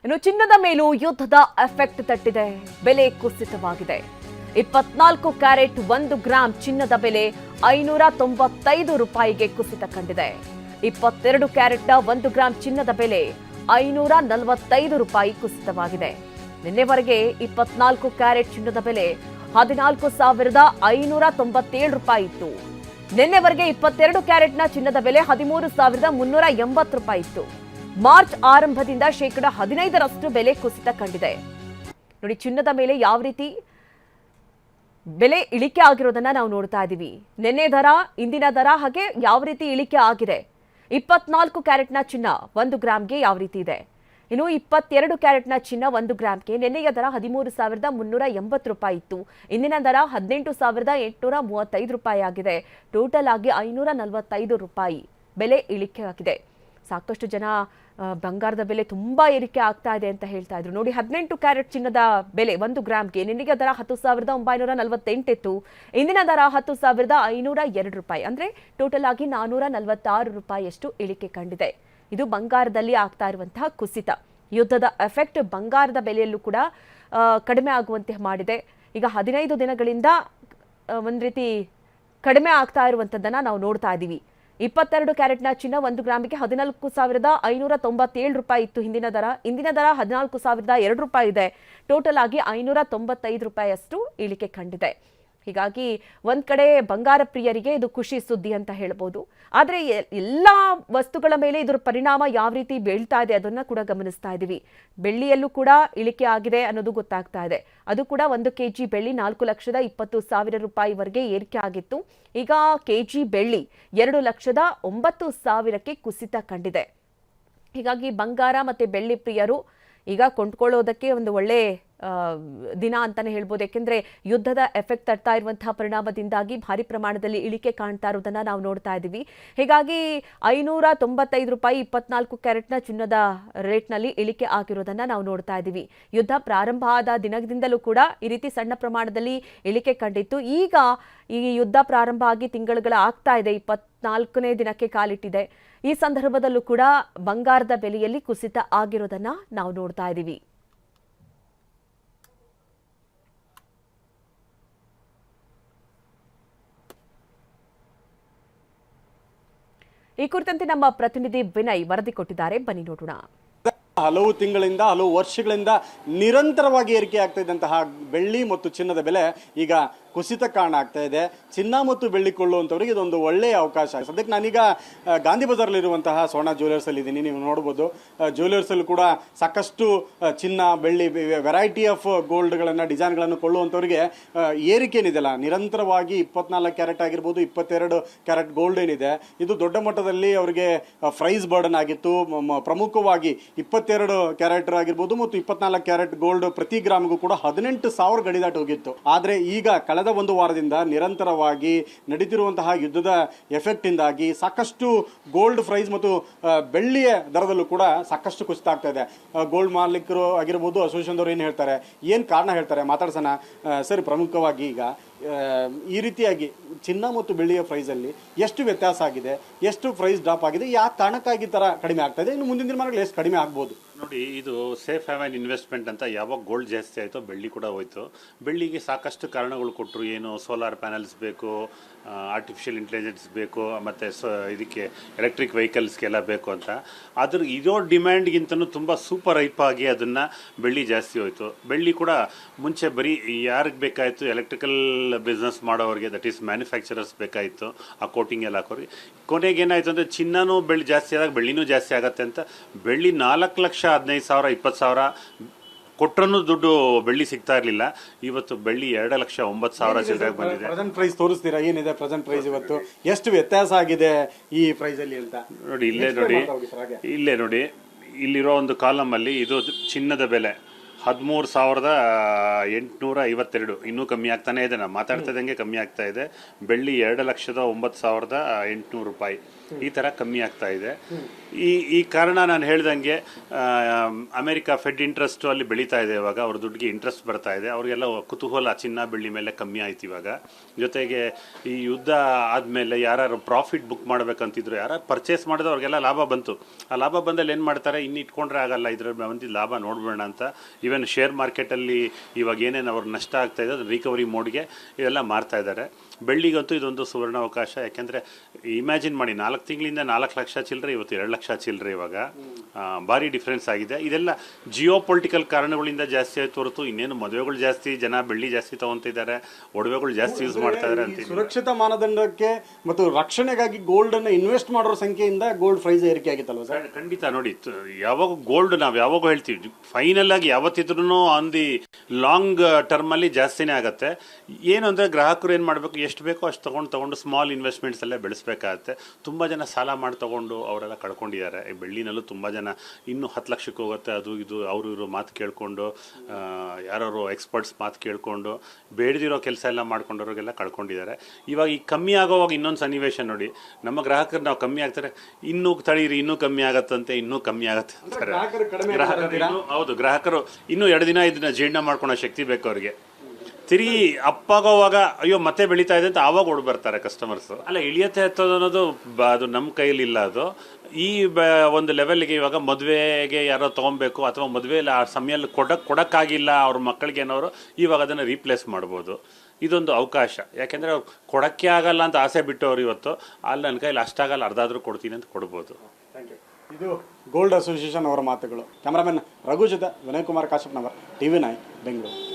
ಇನ್ನು ಚಿನ್ನದ ಮೇಲೂ ಯುದ್ಧದ ಎಫೆಕ್ಟ್ ತಟ್ಟಿದೆ. ಬೆಲೆ ಕುಸಿತವಾಗಿದೆ. 24 ಕ್ಯಾರೆಟ್ 1 ಗ್ರಾಂ ಚಿನ್ನದ ಬೆಲೆ 595 ರೂಪಾಯಿಗೆ ಕುಸಿತ ಕಂಡಿದೆ. 22 ಕ್ಯಾರೆಟ್ನ 1 ಗ್ರಾಂ ಚಿನ್ನದ ಬೆಲೆ 545 ರೂಪಾಯಿ ಕುಸಿತವಾಗಿದೆ. ನಿನ್ನೆವರೆಗೆ 24 ಕ್ಯಾರೆಟ್ ಚಿನ್ನದ ಬೆಲೆ 14,597 ರೂಪಾಯಿ ಇತ್ತು. ನಿನ್ನೆವರೆಗೆ 22 ಕ್ಯಾರೆಟ್ನ ಚಿನ್ನದ ಬೆಲೆ 13,380 ರೂಪಾಯಿ ಇತ್ತು. ಮಾರ್ಚ್ ಆರಂಭದಿಂದ 15% ಬೆಲೆ ಕುಸಿತ ಕಂಡಿದೆ. ನೋಡಿ, ಚಿನ್ನದ ಮೇಲೆ ಯಾವ ರೀತಿ ಬೆಲೆ ಇಳಿಕೆ ಆಗಿರೋದನ್ನ ನಾವು ನೋಡ್ತಾ ಇದ್ದೀವಿ. ನಿನ್ನೆ ದರ, ಇಂದಿನ ದರ, ಹಾಗೆ ಯಾವ ರೀತಿ ಇಳಿಕೆ ಆಗಿದೆ. 24 ಕ್ಯಾರೆಟ್ನ ಚಿನ್ನ 1 ಗ್ರಾಂಗೆ ಯಾವ ರೀತಿ ಇದೆ. ಇನ್ನು 22 ಕ್ಯಾರೆಟ್ನ ಚಿನ್ನ 1 ಗ್ರಾಂಗೆ ನಿನ್ನೆಯ ದರ 13,380 ರೂಪಾಯಿ ಇತ್ತು. ಇಂದಿನ ದರ 18,835 ರೂಪಾಯಿ ಆಗಿದೆ. ಟೋಟಲ್ ಆಗಿ 545 ರೂಪಾಯಿ ಬೆಲೆ ಇಳಿಕೆ ಆಗಿದೆ. ಸಾಕಷ್ಟು ಜನ ಬಂಗಾರದ ಬೆಲೆ ತುಂಬಾ ಏರಿಕೆ ಆಗ್ತಾ ಇದೆ ಅಂತ ಹೇಳ್ತಾ ಇದ್ರು. ನೋಡಿ, 18 ಕ್ಯಾರೆಟ್ ಚಿನ್ನದ ಬೆಲೆ 1 ಗ್ರಾಂಗೆ ನಿನ್ನೆಯ ದರ 10,948 ಇತ್ತು. ಇಂದಿನ ದರ 10,502 ರೂಪಾಯಿ, ಅಂದ್ರೆ ಟೋಟಲ್ ಆಗಿ 446 ರೂಪಾಯಿಯಷ್ಟು ಇಳಿಕೆ ಕಂಡಿದೆ. ಇದು ಬಂಗಾರದಲ್ಲಿ ಆಗ್ತಾ ಇರುವಂತಹ ಕುಸಿತ. ಯುದ್ಧದ ಎಫೆಕ್ಟ್ ಬಂಗಾರದ ಬೆಲೆಯಲ್ಲೂ ಕೂಡ ಕಡಿಮೆ ಆಗುವಂತೆ ಮಾಡಿದೆ. ಈಗ 15 ದಿನಗಳಿಂದ ಒಂದ್ ರೀತಿ ಕಡಿಮೆ ಆಗ್ತಾ ಇರುವಂತದ್ದನ್ನ ನಾವು ನೋಡ್ತಾ ಇದ್ದೀವಿ. 22 ಕ್ಯಾರೆಟ್ನ ಚಿನ್ನ 1 ಗ್ರಾಮಿಗೆ 14,597 ರೂಪಾಯಿ ಇತ್ತು ಇಂದಿನ ದರ 14,002 ರೂಪಾಯಿ ಇದೆ. ಟೋಟಲ್ ಆಗಿ 595 ರೂಪಾಯಿಯಷ್ಟು ಇಳಿಕೆ ಕಂಡಿದೆ. ಹೀಗಾಗಿ ಒಂದ್ ಕಡೆ ಬಂಗಾರ ಪ್ರಿಯರಿಗೆ ಇದು ಖುಷಿ ಸುದ್ದಿ ಅಂತ ಹೇಳ್ಬೋದು. ಆದರೆ ಎಲ್ಲ ವಸ್ತುಗಳ ಮೇಲೆ ಇದರ ಪರಿಣಾಮ ಯಾವ ರೀತಿ ಬೀಳ್ತಾ ಇದೆ ಅದನ್ನ ಕೂಡ ಗಮನಿಸ್ತಾ ಇದ್ದೀವಿ. ಬೆಳ್ಳಿಯಲ್ಲೂ ಕೂಡ ಇಳಿಕೆ ಆಗಿದೆ ಅನ್ನೋದು ಗೊತ್ತಾಗ್ತಾ ಇದೆ. ಅದು ಕೂಡ 1 ಕೆಜಿ ಬೆಳ್ಳಿ 4,20,000 ರೂಪಾಯಿವರೆಗೆ ಏರಿಕೆ ಆಗಿತ್ತು. ಈಗ ಕೆಜಿ ಬೆಳ್ಳಿ 2,09,000ಕ್ಕೆ ಕುಸಿತ ಕಂಡಿದೆ. ಹೀಗಾಗಿ ಬಂಗಾರ ಮತ್ತೆ ಬೆಳ್ಳಿ ಪ್ರಿಯರು ಈಗ ಕೊಂಡ್ಕೊಳ್ಳೋದಕ್ಕೆ ಒಂದು ಒಳ್ಳೆ ದಿನ ಅಂತಾನೆ ಹೇಳ್ಬೋದು. ಯಾಕೆಂದ್ರೆ ಯುದ್ಧದ ಎಫೆಕ್ಟ್ ತಡ್ತಾ ಇರುವಂತಹ ಪರಿಣಾಮದಿಂದಾಗಿ ಭಾರಿ ಪ್ರಮಾಣದಲ್ಲಿ ಇಳಿಕೆ ಕಾಣ್ತಾ ಇರೋದನ್ನ ನಾವು ನೋಡ್ತಾ ಇದ್ದೀವಿ. ಹೀಗಾಗಿ 595 ರೂಪಾಯಿ 24 ಕ್ಯಾರೆಟ್ನ ಚಿನ್ನದ ರೇಟ್ನಲ್ಲಿ ಇಳಿಕೆ ಆಗಿರೋದನ್ನ ನಾವು ನೋಡ್ತಾ ಇದ್ದೀವಿ. ಯುದ್ಧ ಪ್ರಾರಂಭ ಆದ ದಿನದಿಂದಲೂ ಕೂಡ ಈ ರೀತಿ ಸಣ್ಣ ಪ್ರಮಾಣದಲ್ಲಿ ಇಳಿಕೆ ಕಂಡಿತ್ತು. ಈಗ ಈ ಯುದ್ಧ ಪ್ರಾರಂಭ ಆಗಿ ತಿಂಗಳುಗಳ ಆಗ್ತಾ ಇದೆ, 24ನೇ ದಿನಕ್ಕೆ ಕಾಲಿಟ್ಟಿದೆ. ಈ ಸಂದರ್ಭದಲ್ಲೂ ಕೂಡ ಬಂಗಾರದ ಬೆಲೆಯಲ್ಲಿ ಕುಸಿತ ಆಗಿರೋದನ್ನ ನಾವು ನೋಡ್ತಾ ಇದ್ದೀವಿ. ಈ ಕುರಿತಂತೆ ನಮ್ಮ ಪ್ರತಿನಿಧಿ ವಿನಯ್ ವರದಿ ಕೊಟ್ಟಿದ್ದಾರೆ, ಬನ್ನಿ ನೋಡೋಣ. ಹಲವು ತಿಂಗಳಿಂದ, ಹಲವು ವರ್ಷಗಳಿಂದ ನಿರಂತರವಾಗಿ ಏರಿಕೆ ಆಗ್ತಾ ಇದ್ದಂತಹ ಬೆಳ್ಳಿ ಮತ್ತು ಚಿನ್ನದ ಬೆಲೆ ಈಗ ಕುಸಿತ ಕಾರಣ ಆಗ್ತಾ ಇದೆ. ಚಿನ್ನ ಮತ್ತು ಬೆಳ್ಳಿ ಕೊಳ್ಳುವಂಥವ್ರಿಗೆ ಇದೊಂದು ಒಳ್ಳೆಯ ಅವಕಾಶ. ಸದ್ಯಕ್ಕೆ ನಾನೀಗ ಗಾಂಧಿ ಬಜಾರ್ಲಿರುವಂತಹ ಸ್ವರ್ಣ ಜ್ಯುವೆಲರ್ಸಲ್ಲಿ ಇದ್ದೀನಿ. ನೀವು ನೋಡ್ಬೋದು, ಜ್ಯುವೆಲರ್ಸಲ್ಲಿ ಕೂಡ ಸಾಕಷ್ಟು ಚಿನ್ನ, ಬೆಳ್ಳಿ, ವೆರೈಟಿ ಆಫ್ ಗೋಲ್ಡ್ಗಳನ್ನು, ಡಿಸೈನ್ಗಳನ್ನು ಕೊಳ್ಳುವಂಥವ್ರಿಗೆ ಏರಿಕೆ ಏನಿದೆಯಲ್ಲ, ನಿರಂತರವಾಗಿ 24 ಕ್ಯಾರೆಟ್ ಆಗಿರ್ಬೋದು, 22 ಕ್ಯಾರೆಟ್ ಗೋಲ್ಡ್ ಏನಿದೆ, ಇದು ದೊಡ್ಡ ಮಟ್ಟದಲ್ಲಿ ಅವರಿಗೆ ಪ್ರೈಸ್ ಬರ್ಡನ್ ಆಗಿತ್ತು. ಪ್ರಮುಖವಾಗಿ 22 ಕ್ಯಾರೆಟ್ ಆಗಿರ್ಬೋದು ಮತ್ತು 24 ಕ್ಯಾರೆಟ್ ಗೋಲ್ಡ್ ಪ್ರತಿ ಗ್ರಾಮ್ಗೂ ಕೂಡ 18,000 ಗಡಿ ದಾಟಿ ಹೋಗಿತ್ತು. ಆದರೆ ಈಗ ಕಳೆದ ಒಂದು ವಾರದಿಂದ ನಿರಂತರವಾಗಿ ನಡೀತಿರುವಂತಹ ಯುದ್ಧದ ಎಫೆಕ್ಟ್ ಇಂದಾಗಿ ಸಾಕಷ್ಟು ಗೋಲ್ಡ್ ಪ್ರೈಸ್ ಮತ್ತು ಬೆಳ್ಳಿಯ ದರದಲ್ಲೂ ಕೂಡ ಸಾಕಷ್ಟು ಕುಸಿತ ಆಗ್ತಾ ಇದೆ. ಗೋಲ್ಡ್ ಮಾಲೀಕರು ಆಗಿರ್ಬೋದು, ಅಸೋಸಿಯೇಷನ್ ದವರು ಏನು ಹೇಳ್ತಾರೆ, ಏನು ಕಾರಣ ಹೇಳ್ತಾರೆ ಮಾತಾಡ್ಸೋಣ. ಸರಿ, ಪ್ರಮುಖವಾಗಿ ಈಗ ಈ ರೀತಿಯಾಗಿ ಚಿನ್ನ ಮತ್ತು ಬೆಳ್ಳಿಯ ಪ್ರೈಸಲ್ಲಿ ಎಷ್ಟು ವ್ಯತ್ಯಾಸ ಆಗಿದೆ, ಎಷ್ಟು ಪ್ರೈಸ್ ಡ್ರಾಪ್ ಆಗಿದೆ, ಯಾವ ಕಾರಣಕ್ಕಾಗಿ ಥರ ಕಡಿಮೆ ಆಗ್ತಾ ಇದೆ, ಇನ್ನು ಮುಂದಿನ ದಿನಗಳಲ್ಲಿ ಎಷ್ಟು ಕಡಿಮೆ ಆಗ್ಬೋದು? ನೋಡಿ, ಇದು ಸೇಫ್ ಹ್ಯಾವನ್ ಇನ್ವೆಸ್ಟ್ಮೆಂಟ್ ಅಂತ ಯಾವಾಗ ಗೋಲ್ಡ್ ಜಾಸ್ತಿ ಆಯಿತು ಬೆಳ್ಳಿ ಕೂಡ ಹೋಯ್ತು. ಬೆಳ್ಳಿಗೆ ಸಾಕಷ್ಟು ಕಾರಣಗಳು ಕೊಟ್ಟರು. ಏನು ಸೋಲಾರ್ ಪ್ಯಾನಲ್ಸ್ ಬೇಕು, ಆರ್ಟಿಫಿಷಿಯಲ್ ಇಂಟೆಲಿಜೆನ್ಸ್ ಬೇಕು, ಮತ್ತು ಇದಕ್ಕೆ ಎಲೆಕ್ಟ್ರಿಕ್ ವೆಹಿಕಲ್ಸ್ಗೆಲ್ಲ ಬೇಕು ಅಂತ. ಅದ್ರ ಇರೋ ಡಿಮ್ಯಾಂಡ್ಗಿಂತನೂ ತುಂಬ ಸೂಪರ್ ಹೈಪ್ ಆಗಿ ಅದನ್ನು ಬೆಳ್ಳಿ ಜಾಸ್ತಿ ಹೋಯಿತು. ಬೆಳ್ಳಿ ಕೂಡ ಮುಂಚೆ ಬರೀ ಯಾರಿಗೆ ಬೇಕಾಯಿತು, ಎಲೆಕ್ಟ್ರಿಕಲ್ ಬಿಸ್ನೆಸ್ ಮಾಡೋರಿಗೆ, ದಟ್ ಈಸ್ ಮ್ಯಾನುಫ್ಯಾಕ್ಚರರ್ಸ್ ಬೇಕಾಯಿತು, ಆ ಕೋಟಿಂಗ್ ಎಲ್ಲ ಹಾಕೋರಿಗೆ. ಕೊನೆಗೆ ಏನಾಯಿತು ಅಂದರೆ ಚಿನ್ನನೂ ಬೆಳ್ಳಿ ಜಾಸ್ತಿ ಆದಾಗ ಬೆಳ್ಳಿನೂ ಜಾಸ್ತಿ ಆಗುತ್ತೆ ಅಂತ ಬೆಳ್ಳಿ 4,15,000 20,000 ಕೊಟ್ಟರೂ ದುಡ್ಡು ಬೆಳ್ಳಿ ಸಿಗ್ತಾ ಇರಲಿಲ್ಲ. ಇವತ್ತು ಬೆಳ್ಳಿ 2,09,000 ಚಿಲ್ಲರೆಗೆ ಬಂದಿದೆ. ಪ್ರೆಸೆಂಟ್ ಪ್ರೈಸ್ ತೋರಿಸ್ತೀರಾ, ಏನಿದೆ ಪ್ರೆಸೆಂಟ್ ಪ್ರೈಸ್ ಇವತ್ತು, ಎಷ್ಟು ವ್ಯತ್ಯಾಸ ಆಗಿದೆ ಈ ಪ್ರೈಸ್ ಅಲ್ಲಿ ಅಂತ? ನೋಡಿ, ಇಲ್ಲೇ ನೋಡಿ, ಇಲ್ಲಿರೋ ಒಂದು ಕಾಲಮ್ ಅಲ್ಲಿ ಇದು ಚಿನ್ನದ ಬೆಲೆ 13,852, ಇನ್ನೂ ಕಮ್ಮಿ ಆಗ್ತಾನೆ ಇದೆ. ನಾವು ಮಾತಾಡ್ತಾ ಇದ್ದಂಗೆ ಕಮ್ಮಿ ಆಗ್ತಾ ಇದೆ. ಬೆಳ್ಳಿ 2,09,800 ರೂಪಾಯಿ. ಈ ಥರ ಕಮ್ಮಿ ಆಗ್ತಾ ಇದೆ. ಈ ಕಾರಣ ನಾನು ಹೇಳ್ದಂಗೆ ಅಮೆರಿಕ ಫೆಡ್ ಇಂಟ್ರೆಸ್ಟು ಅಲ್ಲಿ ಬೆಳೀತಾ ಇದೆ. ಇವಾಗ ಅವ್ರ ದುಡ್ಡಿಗೆ ಇಂಟ್ರೆಸ್ಟ್ ಬರ್ತಾ ಇದೆ. ಅವ್ರಿಗೆಲ್ಲ ಕುತೂಹಲ ಚಿನ್ನ ಬೆಳ್ಳಿ ಮೇಲೆ ಕಮ್ಮಿ ಆಯ್ತು ಇವಾಗ. ಜೊತೆಗೆ ಈ ಯುದ್ಧ ಆದಮೇಲೆ ಯಾರು ಪ್ರಾಫಿಟ್ ಬುಕ್ ಮಾಡ್ಬೇಕಂತಿದ್ರು, ಯಾರು ಪರ್ಚೇಸ್ ಮಾಡಿದ್ರೆ ಅವ್ರಿಗೆಲ್ಲ ಲಾಭ ಬಂತು. ಆ ಲಾಭ ಬಂದಲ್ಲಿ ಏನು ಮಾಡ್ತಾರೆ, ಇನ್ನು ಇಟ್ಕೊಂಡ್ರೆ ಆಗಲ್ಲ, ಇದ್ರ ಬಂದಿದ್ದು ಲಾಭ ನೋಡ್ಬೇಡ ಅಂತ ಈವನ್ ಶೇರ್ ಮಾರ್ಕೆಟಲ್ಲಿ ಇವಾಗ ಏನೇನು ಅವ್ರ ನಷ್ಟ ಆಗ್ತಾ ಇದೆ ಅದು ರಿಕವರಿ ಮೋಡ್ಗೆ ಇದೆಲ್ಲ ಮಾರ್ತಾ ಇದ್ದಾರೆ. ಬೆಳ್ಳಿಗಂತೂ ಇದೊಂದು ಸುವರ್ಣ ಅವಕಾಶ. ಯಾಕೆಂದರೆ ಇಮ್ಯಾಜಿನ್ ಮಾಡಿ, 4 ತಿಂಗಳಿಂದ 4 ಲಕ್ಷ ಚಿಲ್ಲರೆ, ಇವತ್ತು 2 ಲಕ್ಷ ಚಿಲ್ಲರೆ. ಇವಾಗ ಭಾರಿ ಡಿಫ್ರೆನ್ಸ್ ಆಗಿದೆ. ಇದೆಲ್ಲ ಜಿಯೋ ಪೊಲಿಟಿಕಲ್ ಕಾರಣಗಳಿಂದ ಜಾಸ್ತಿ ಆಯ್ತು ಹೊರತು ಇನ್ನೇನು ಮದುವೆಗಳು ಜಾಸ್ತಿ, ಜನ ಬೆಳ್ಳಿ ಜಾಸ್ತಿ ತಗೊಂತಿದ್ದಾರೆ, ಒಡವೆಗಳು ಜಾಸ್ತಿ ಯೂಸ್ ಮಾಡ್ತಾ ಇದ್ದಾರೆ ಅಂತ. ಸುರಕ್ಷಿತ ಮಾನದಂಡಕ್ಕೆ ಮತ್ತು ರಕ್ಷಣೆಗಾಗಿ ಗೋಲ್ಡ್ ಅನ್ನು ಇನ್ವೆಸ್ಟ್ ಮಾಡೋರ ಸಂಖ್ಯೆಯಿಂದ ಗೋಲ್ಡ್ ಪ್ರೈಸ್ ಏರಿಕೆ ಆಗಿತ್ತಲ್ವ ಸರ್? ಖಂಡಿತ ನೋಡಿ, ಯಾವಾಗ ಗೋಲ್ಡ್ ನಾವು ಯಾವಾಗ ಹೇಳ್ತೀವಿ ಫೈನಲ್ ಆಗಿ ಯಾವತ್ತಿದ್ರೂ ಆನ್ ದಿ ಲಾಂಗ್ ಟರ್ಮ್ ಅಲ್ಲಿ ಜಾಸ್ತಿನೇ ಆಗುತ್ತೆ. ಏನು ಅಂದ್ರೆ ಗ್ರಾಹಕರು ಏನು ಮಾಡಬೇಕು, ಎಷ್ಟು ಬೇಕೋ ಅಷ್ಟು ತಗೊಂಡು ಸ್ಮಾಲ್ ಇನ್ವೆಸ್ಟ್ಮೆಂಟ್ಸ್ ಅಲ್ಲೇ ಬೆಳೆಸಬೇಕಾಗತ್ತೆ. ತುಂಬ ಜನ ಸಾಲ ಮಾಡಿ ತಗೊಂಡು ಅವರೆಲ್ಲ ಕಳ್ಕೊಂಡಿದ್ದಾರೆ. ಬೆಳ್ಳಿನಲ್ಲೂ ತುಂಬ ಜನ ಇನ್ನೂ 10 ಲಕ್ಷಕ್ಕೆ ಹೋಗುತ್ತೆ, ಅದು ಇದು ಅವರು ಇವರು ಮಾತು ಕೇಳಿಕೊಂಡು, ಯಾರು ಎಕ್ಸ್ಪರ್ಟ್ಸ್ ಮಾತು ಕೇಳಿಕೊಂಡು ಬೇಡದಿರೋ ಕೆಲಸ ಎಲ್ಲ ಮಾಡ್ಕೊಂಡವ್ರಿಗೆಲ್ಲ ಕಳ್ಕೊಂಡಿದ್ದಾರೆ. ಇವಾಗ ಈ ಕಮ್ಮಿ ಆಗೋವಾಗ ಇನ್ನೊಂದು ಸನ್ನಿವೇಶ ನೋಡಿ, ನಮ್ಮ ಗ್ರಾಹಕರು ನಾವು ಕಮ್ಮಿ ಆಗ್ತಾರೆ, ಇನ್ನೂ ತಡೀರಿ ಇನ್ನೂ ಕಮ್ಮಿ ಆಗತ್ತಂತೆ, ಇನ್ನೂ ಕಮ್ಮಿ ಆಗತ್ತೆ ಅಂತಾರೆ. ಹೌದು, ಗ್ರಾಹಕರು ಇನ್ನೂ 2 ದಿನ 5 ದಿನ ಜೀರ್ಣ ಮಾಡ್ಕೊಳೋ ಶಕ್ತಿ ಬೇಕು ಅವ್ರಿಗೆ. ತಿರುಗಿ ಅಪ್ಪಾಗೋವಾಗ ಅಯ್ಯೋ ಮತ್ತೆ ಬೆಳೀತಾ ಇದೆ ಅಂತ ಆವಾಗ ಓಡ್ ಬರ್ತಾರೆ ಕಸ್ಟಮರ್ಸ್. ಅಲ್ಲ, ಇಳಿಯತ್ತೆ ಹತ್ತೋದು ಅನ್ನೋದು ಅದು ನಮ್ಮ ಕೈಯಲ್ಲಿ ಇಲ್ಲ. ಅದು ಈ ಒಂದು ಲೆವೆಲ್ಗೆ ಇವಾಗ ಮದುವೆಗೆ ಯಾರೋ ತೊಗೊಬೇಕು ಅಥವಾ ಮದುವೆಯಲ್ಲಿ ಆ ಸಮಯಲ್ಲಿ ಕೊಡೋಕ್ಕಾಗಿಲ್ಲ ಅವ್ರ ಮಕ್ಕಳಿಗೆ ಅನ್ನೋರು ಇವಾಗ ಅದನ್ನು ರೀಪ್ಲೇಸ್ ಮಾಡ್ಬೋದು. ಇದೊಂದು ಅವಕಾಶ. ಯಾಕೆಂದರೆ ಅವ್ರು ಕೊಡೋಕ್ಕೆ ಆಗಲ್ಲ ಅಂತ ಆಸೆ ಬಿಟ್ಟವ್ರು ಇವತ್ತು, ಅಲ್ಲಿ ನನ್ನ ಕೈಲಿ ಅಷ್ಟಾಗಲ್ಲ, ಅರ್ಧಾದ್ರೂ ಕೊಡ್ತೀನಿ ಅಂತ ಕೊಡ್ಬೋದು. ಇದು ಗೋಲ್ಡ್ ಅಸೋಸಿಯೇಷನ್ ಅವರ ಮಾತುಗಳು. ಕ್ಯಾಮರಾಮನ್ ರಘು ಜೊತೆ ವಿನಯ್ ಕುಮಾರ್ ಕಾಶ್ಯಪ್ನವರ್, TV9 ಬೆಂಗಳೂರು.